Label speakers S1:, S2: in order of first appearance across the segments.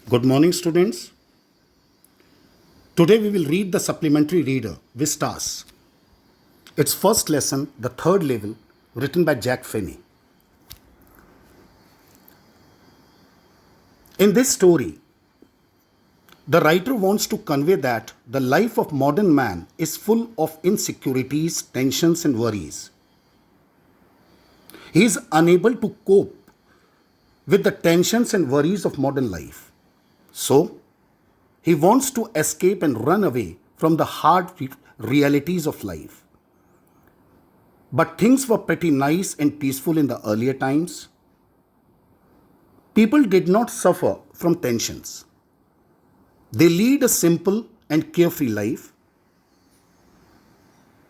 S1: Good morning, students. Today we will read the supplementary reader, Vistas. Its first lesson, the third level, written by Jack Finney. In this story, the writer wants to convey that the life of modern man is full of insecurities, tensions, and worries. He is unable to cope with the tensions and worries of modern life. So, he wants to escape and run away from the hard realities of life. But things were pretty nice and peaceful in the earlier times. People did not suffer from tensions. They lead a simple and carefree life.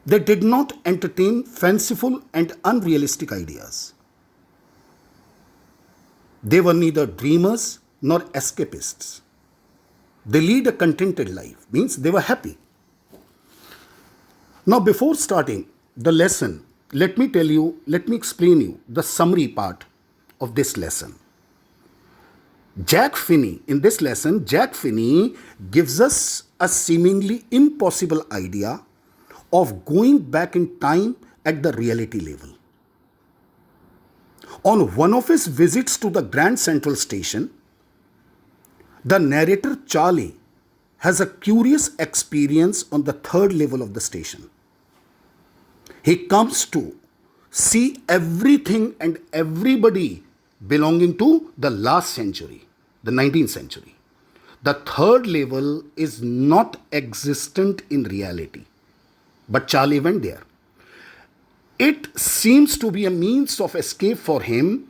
S1: They did not entertain fanciful and unrealistic ideas. They were neither dreamers nor escapists. They lead a contented life, means they were happy. Now, before starting the lesson, let me explain you the summary part of this lesson. Jack Finney, in this lesson, Jack Finney gives us a seemingly impossible idea of going back in time at the reality level. On one of his visits to the Grand Central Station, the narrator Charlie has a curious experience on the third level of the station. He comes to see everything and everybody belonging to the last century, the 19th century. The third level is not existent in reality, but Charlie went there. It seems to be a means of escape for him.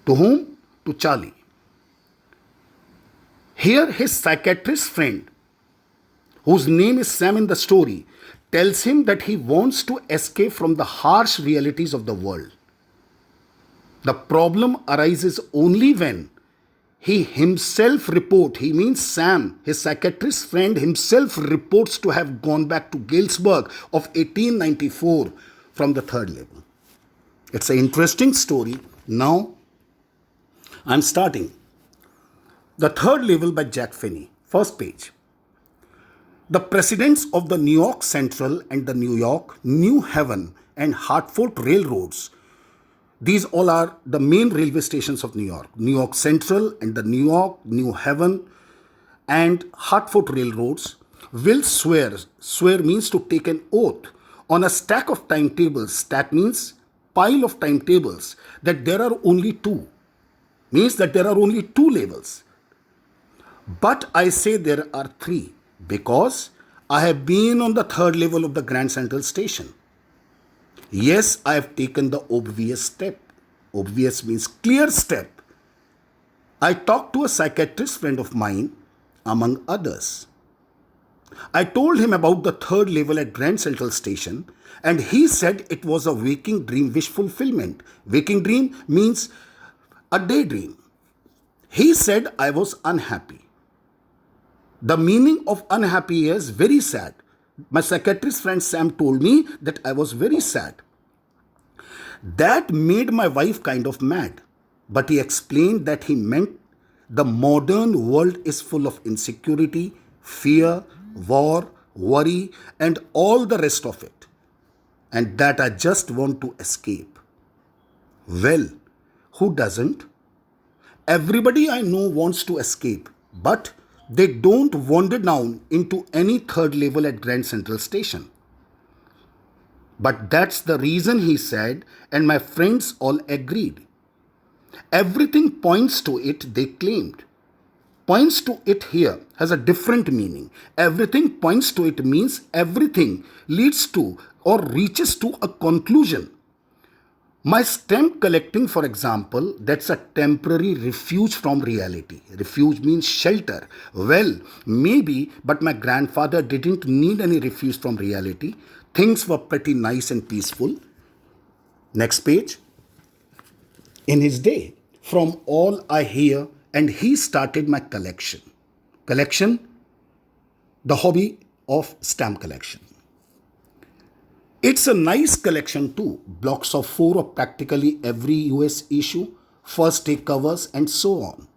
S1: To whom? To Charlie. Here, his psychiatrist friend, whose name is Sam in the story, tells him that he wants to escape from the harsh realities of the world. The problem arises only when he means Sam, his psychiatrist friend himself reports to have gone back to Galesburg of 1894 from the third level. It's an interesting story. Now, I'm starting. The third level by Jack Finney, first page. The presidents of the New York Central and the New York, New Haven and Hartford railroads, these all are the main railway stations of New York. New York Central and the New York, New Haven and Hartford railroads will swear means to take an oath, on a stack of timetables. Stack means pile of timetables, that there are only two. Means that there are only two levels. But I say there are three, because I have been on the third level of the Grand Central Station. Yes, I have taken the obvious step. Obvious means clear step. I talked to a psychiatrist friend of mine, among others. I told him about the third level at Grand Central Station, and he said it was a waking dream wish fulfillment. Waking dream means a daydream. He said I was unhappy. The meaning of unhappy is very sad. My psychiatrist friend Sam told me that I was very sad. That made my wife kind of mad. But he explained that he meant the modern world is full of insecurity, fear, war, worry, and all the rest of it. And that I just want to escape. Well, who doesn't? Everybody I know wants to escape, but they don't wander down into any third level at Grand Central Station. But that's the reason, he said, and my friends all agreed. Everything points to it, they claimed. Points to it here has a different meaning. Everything points to it means everything leads to or reaches to a conclusion. My stamp collecting, for example, that's a temporary refuge from reality. Refuge means shelter. Well, maybe, but my grandfather didn't need any refuge from reality. Things were pretty nice and peaceful. Next page. In his day, from all I hear, and he started my collection. Collection, the hobby of stamp collection. It's a nice collection too. Blocks of 4 of practically every US issue, first take covers, and so on.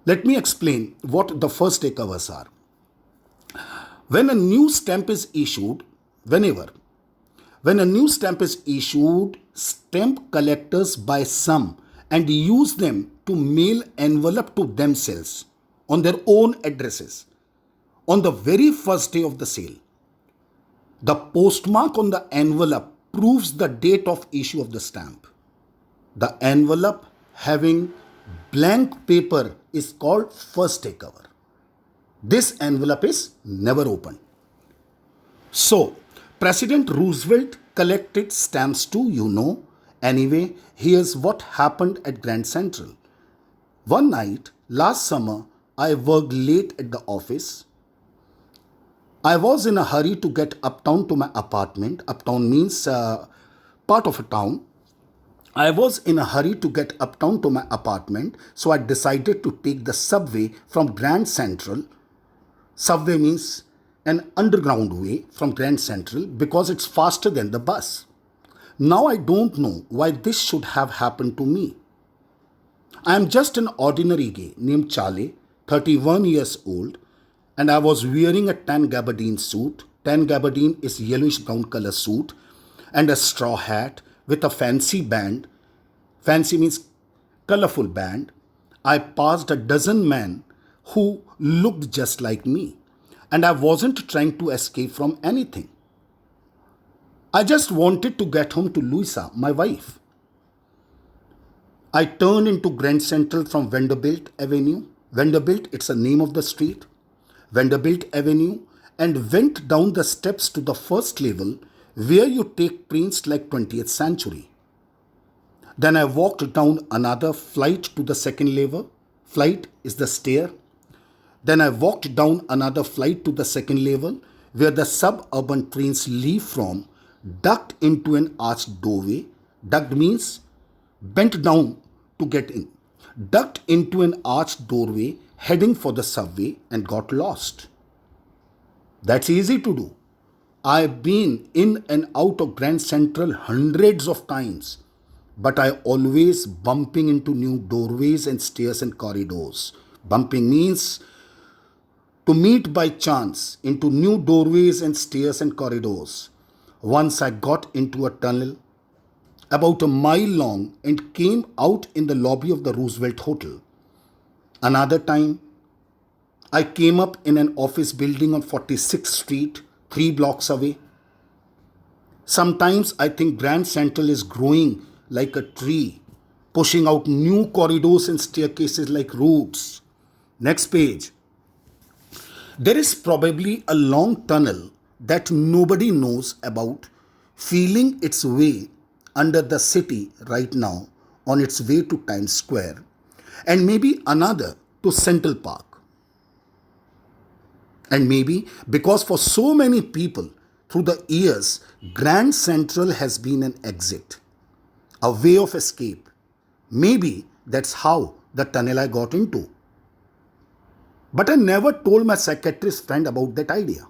S1: Let me explain what the first day covers are. When a new stamp is issued, whenever, when a new stamp is issued, stamp collectors buy some and use them to mail envelope to themselves on their own addresses on the very first day of the sale. The postmark on the envelope proves the date of issue of the stamp. The envelope having blank paper is called first day cover. This envelope is never opened. So, President Roosevelt collected stamps too, you know. Anyway, here's what happened at Grand Central. One night, last summer, I worked late at the office. I was in a hurry to get uptown to my apartment. Uptown means part of a town. I was in a hurry to get uptown to my apartment, so I decided to take the subway from Grand Central. Subway means an underground way from Grand Central because it's faster than the bus. Now I don't know why this should have happened to me. I am just an ordinary guy named Charlie, 31 years old, and I was wearing a tan gabardine suit. Tan gabardine is yellowish brown color suit and a straw hat with a fancy band. Fancy means colorful band. I passed a dozen men who looked just like me, and I wasn't trying to escape from anything. I just wanted to get home to Louisa, my wife. I turned into Grand Central from Vanderbilt Avenue. Vanderbilt, it's the name of the street. Vanderbilt Avenue, and went down the steps to the first level where you take trains like 20th century. Then I walked down another flight to the second level. Flight is the stair. Then I walked down another flight to the second level where the suburban trains leave from, ducked into an arched doorway. Ducked means bent down to get in. Ducked into an arched doorway heading for the subway and got lost. That's easy to do. I've been in and out of Grand Central hundreds of times, but I always bumping into new doorways and stairs and corridors. Bumping means to meet by chance into new doorways and stairs and corridors. Once I got into a tunnel about a mile long and came out in the lobby of the Roosevelt Hotel. Another time, I came up in an office building on 46th Street, 3 blocks away. Sometimes I think Grand Central is growing like a tree, pushing out new corridors and staircases like roots. Next page. There is probably a long tunnel that nobody knows about, feeling its way under the city right now on its way to Times Square, and maybe another to Central Park. And maybe because for so many people through the years, Grand Central has been an exit, a way of escape. Maybe that's how the tunnel I got into. But I never told my psychiatrist friend about that idea.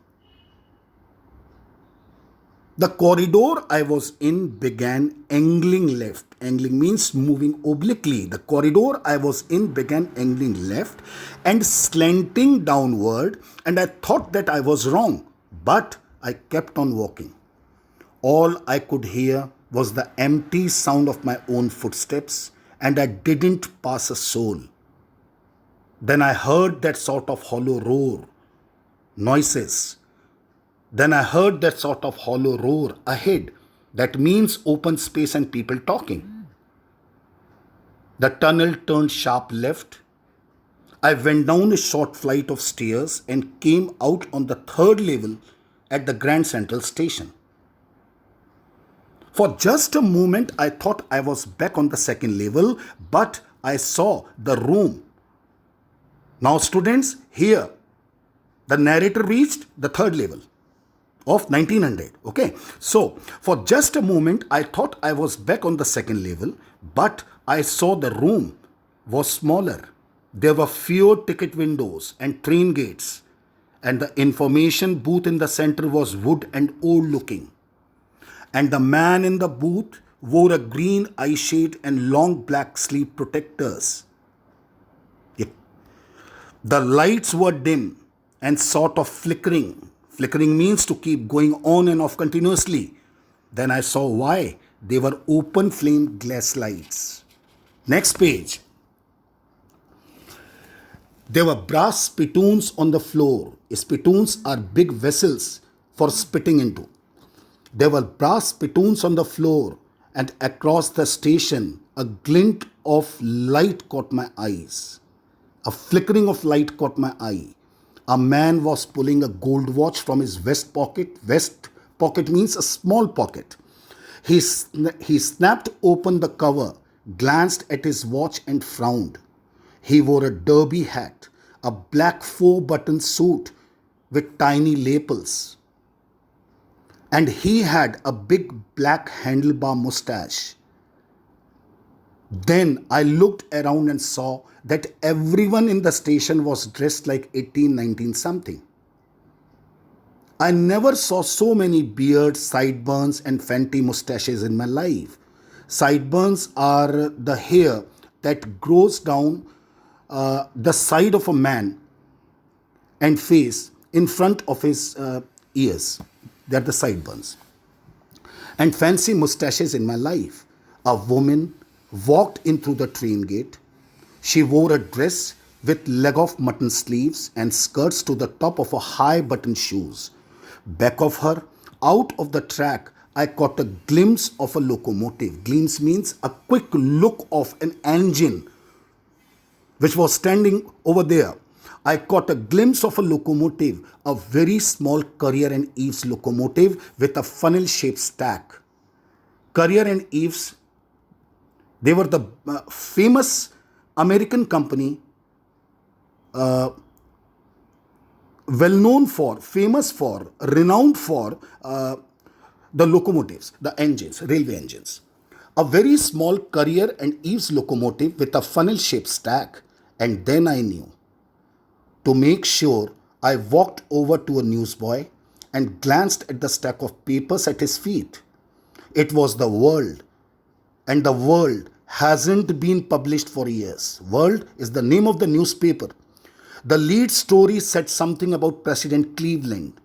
S1: The corridor I was in began angling left. Angling means moving obliquely. The corridor I was in began angling left and slanting downward, and I thought that I was wrong, but I kept on walking. All I could hear was the empty sound of my own footsteps, and I didn't pass a soul. Then I heard that sort of hollow roar, noises. Then I heard that sort of hollow roar ahead. That means open space and people talking. The tunnel turned sharp left. I went down a short flight of stairs and came out on the third level at the Grand Central Station. For just a moment, I thought I was back on the second level, but I saw the room. Now, students, here, the narrator reached the third level of 1900. Okay. So, for just a moment, I thought I was back on the second level, but I saw the room was smaller. There were fewer ticket windows and train gates, and the information booth in the center was wood and old looking. And the man in the booth wore a green eye shade and long black sleeve protectors. The lights were dim and sort of flickering. Flickering means to keep going on and off continuously. Then I saw why. They were open flame glass lights. Next page. There were brass spittoons on the floor. Spittoons are big vessels for spitting into. There were brass spittoons on the floor, and across the station, a glint of light caught my eyes. A flickering of light caught my eye. A man was pulling a gold watch from his vest pocket. Vest pocket means a small pocket. He snapped open the cover, glanced at his watch, and frowned. He wore a derby hat, a black 4-button suit with tiny lapels, and he had a big black handlebar mustache. Then I looked around and saw that everyone in the station was dressed like 18, 19 something. I never saw so many beards, sideburns, and fancy mustaches in my life. Sideburns are the hair that grows down the side of a man and face in front of his ears. They are the sideburns. And fancy mustaches in my life. A woman walked in through the train gate. She wore a dress with leg-off mutton sleeves and skirts to the top of her high-button shoes. Back of her, out of the track, I caught a glimpse of a locomotive. Glimpse means a quick look of an engine which was standing over there. I caught a glimpse of a locomotive, a very small Currier and Ives locomotive with a funnel-shaped stack. Currier and Ives, they were the famous American company, well-known for, famous for, renowned for the locomotives, the engines, railway engines. A very small Currier and Ives locomotive with a funnel-shaped stack. And then I knew. To make sure, I walked over to a newsboy and glanced at the stack of papers at his feet. It was the World, and the World hasn't been published for years. World is the name of the newspaper. The lead story said something about President Cleveland.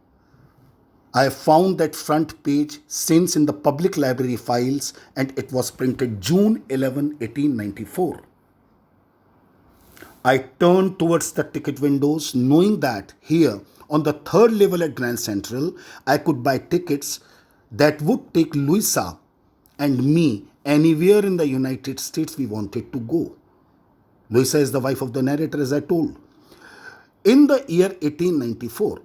S1: I found that front page since in the public library files, and it was printed June 11, 1894. I turned towards the ticket windows, knowing that here on the third level at Grand Central, I could buy tickets that would take Louisa and me anywhere in the United States we wanted to go. Louisa is the wife of the narrator, as I told. In the year 1894,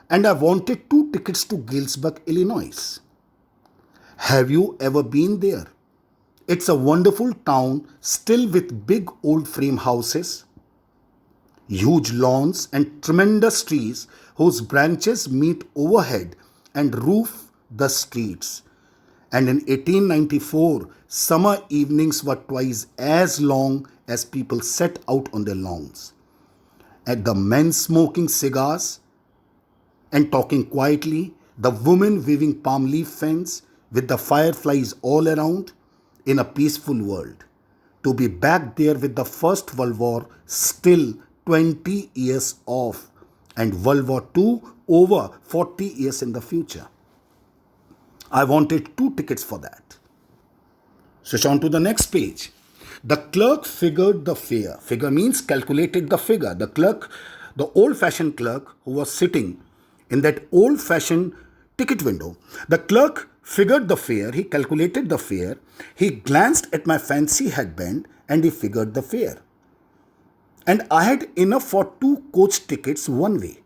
S1: and I wanted 2 tickets to Galesburg, Illinois. Have you ever been there? It's a wonderful town, still with big old frame houses, huge lawns, and tremendous trees whose branches meet overhead and roof the streets. And in 1894, summer evenings were twice as long as people sat out on their lawns. At the men smoking cigars and talking quietly, the women weaving palm leaf fans with the fireflies all around, in a peaceful world. To be back there with the First World War still 20 years off, and World War II over 40 years in the future. I wanted 2 tickets for that. Switch on to the next page. The clerk figured the fare. Figure means calculated the figure. The clerk, the old-fashioned clerk who was sitting in that old-fashioned ticket window, the clerk figured the fare, he calculated the fare, he glanced at my fancy headband, and he figured the fare. And I had enough for 2 coach tickets one way.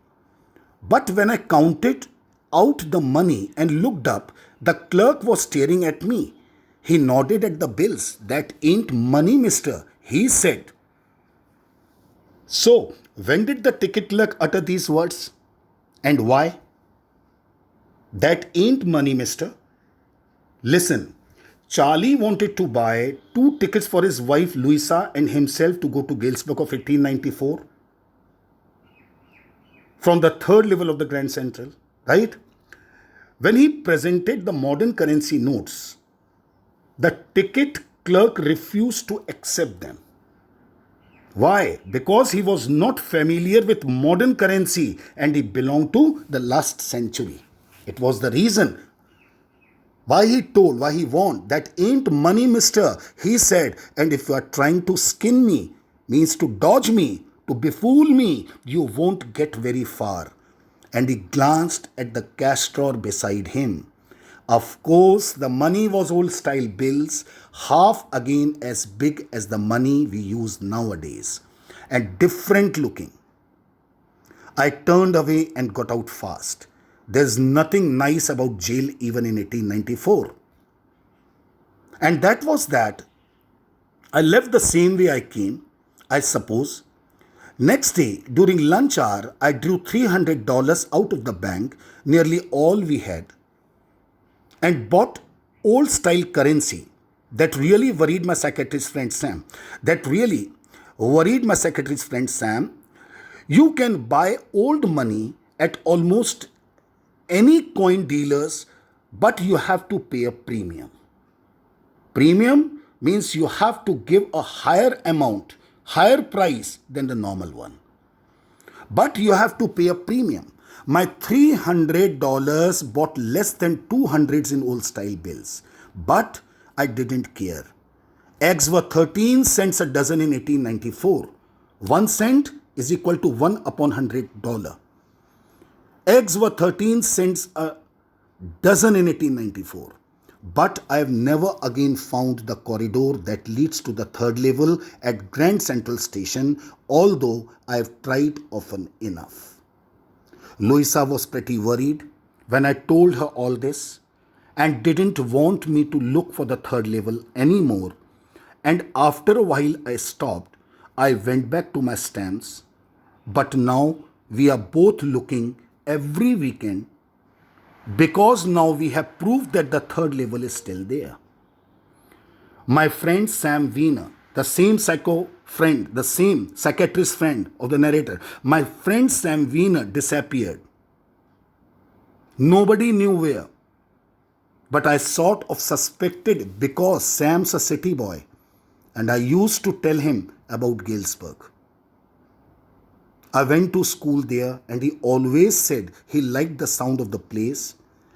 S1: But when I counted out the money and looked up, the clerk was staring at me. He nodded at the bills. That ain't money, mister, he said. So, when did the ticket clerk utter these words? And why? That ain't money, mister. Listen, Charlie wanted to buy 2 tickets for his wife Louisa and himself to go to Galesburg of 1894 from the third level of the Grand Central, right? When he presented the modern currency notes, the ticket clerk refused to accept them. Why? Because he was not familiar with modern currency and he belonged to the last century. It was the reason why he told, why he warned, that ain't money, mister, he said, and if you are trying to skin me, means to dodge me, to befool me, you won't get very far. And he glanced at the cash drawer beside him. Of course, the money was old style bills, half again as big as the money we use nowadays, and different looking. I turned away and got out fast. There's nothing nice about jail even in 1894. And that was that. I left the same way I came, I suppose. Next day, during lunch hour, I drew $300 out of the bank, nearly all we had, and bought old style currency. That really worried my psychiatrist friend Sam. That really worried my psychiatrist friend Sam. You can buy old money at almost any coin dealers, but you have to pay a premium. Premium means you have to give a higher amount, higher price than the normal one. But you have to pay a premium. My $300 bought less than 200s in old style bills. But I didn't care. Eggs were 13 cents a dozen in 1894. 1 cent is equal to 1 upon $100. Eggs were 13 cents a dozen in 1894. But I have never again found the corridor that leads to the third level at Grand Central Station, although I have tried often enough. Louisa was pretty worried when I told her all this and didn't want me to look for the third level anymore. And after a while I stopped. I went back to my stamps. But now we are both looking every weekend because now we have proved that the third level is still there. My friend Sam Wiener, the same the same psychiatrist friend of the narrator, my friend Sam Wiener disappeared. Nobody knew where. But I sort of suspected because Sam's a city boy and I used to tell him about Galesburg. I went to school there and he always said he liked the sound of the place,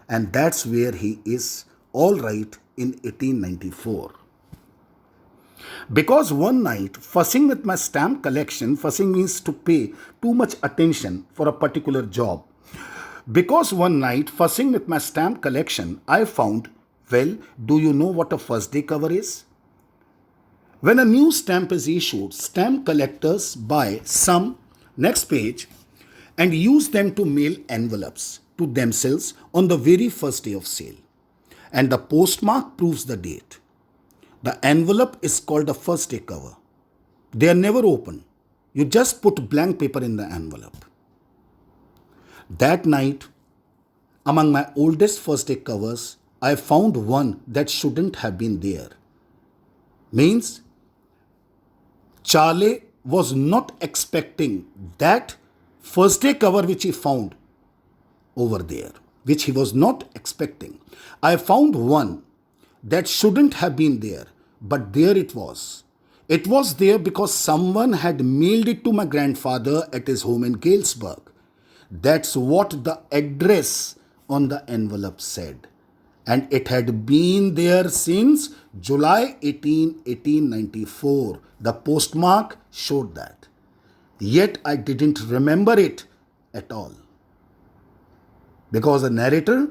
S1: and that's where he is all right in 1894. Because one night, fussing with my stamp collection, fussing means to pay too much attention for a particular job. Because one night, fussing with my stamp collection, I found, well, do you know what a first day cover is? When a new stamp is issued, stamp collectors buy some, next page, and use them to mail envelopes to themselves on the very first day of sale. And the postmark proves the date. The envelope is called a first day cover. They are never opened. You just put blank paper in the envelope. That night, among my oldest first day covers, I found one that shouldn't have been there. Means Charlie was not expecting that first day cover which he found over there, which he was not expecting. I found one that shouldn't have been there, but there it was. It was there because someone had mailed it to my grandfather at his home in Galesburg. That's what the address on the envelope said. And it had been there since July 18, 1894. The postmark showed that. Yet I didn't remember it at all. Because the narrator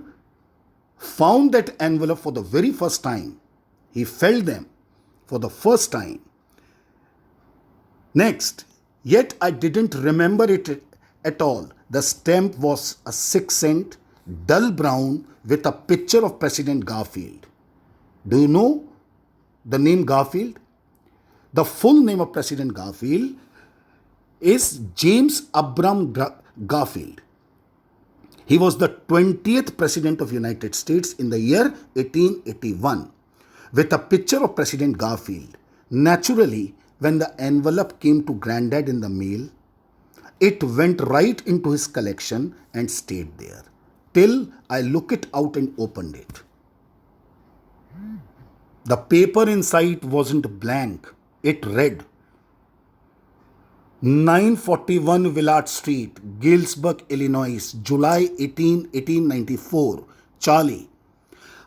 S1: found that envelope for the very first time. He felt them for the first time. Next, yet I didn't remember it at all. The stamp was a 6-cent, dull brown, with a picture of President Garfield. Do you know the name Garfield? The full name of President Garfield is James Abram Garfield. He was the 20th President of United States in the year 1881, with a picture of President Garfield. Naturally, when the envelope came to Granddad in the mail, it went right into his collection and stayed there till I look it out and opened it. The paper inside wasn't blank. It read, 941 Willard Street, Galesburg, Illinois, July 18, 1894. Charlie,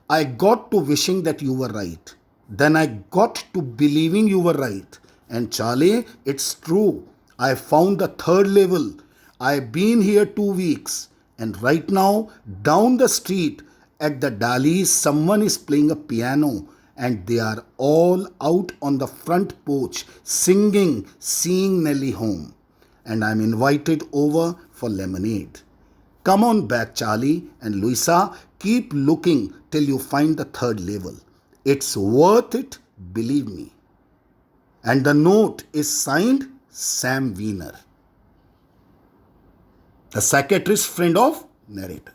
S1: I got to wishing that you were right. Then I got to believing you were right. And Charlie, it's true. I found the third level. I've been here 2 weeks. And right now, down the street at the Dali's, someone is playing a piano. And they are all out on the front porch singing, Seeing Nellie Home. And I'm invited over for lemonade. Come on back, Charlie and Louisa. Keep looking till you find the third level. It's worth it, believe me. And the note is signed Sam Wiener, the psychiatrist friend of narrator.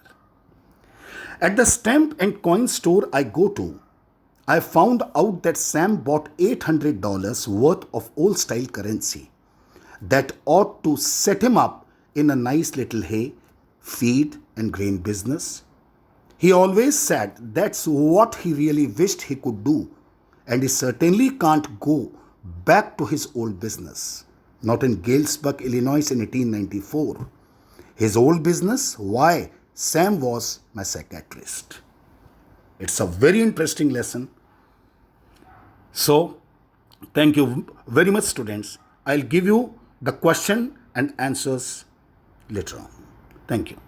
S1: At the stamp and coin store I go to, I found out that Sam bought $800 worth of old style currency that ought to set him up in a nice little hay, feed and grain business. He always said that's what he really wished he could do, and he certainly can't go back to his old business. Not in Galesburg, Illinois in 1894. His old business? Why, Sam was my psychiatrist. It's a very interesting lesson. So, thank you very much, students. I'll give you the question and answers later on. Thank you.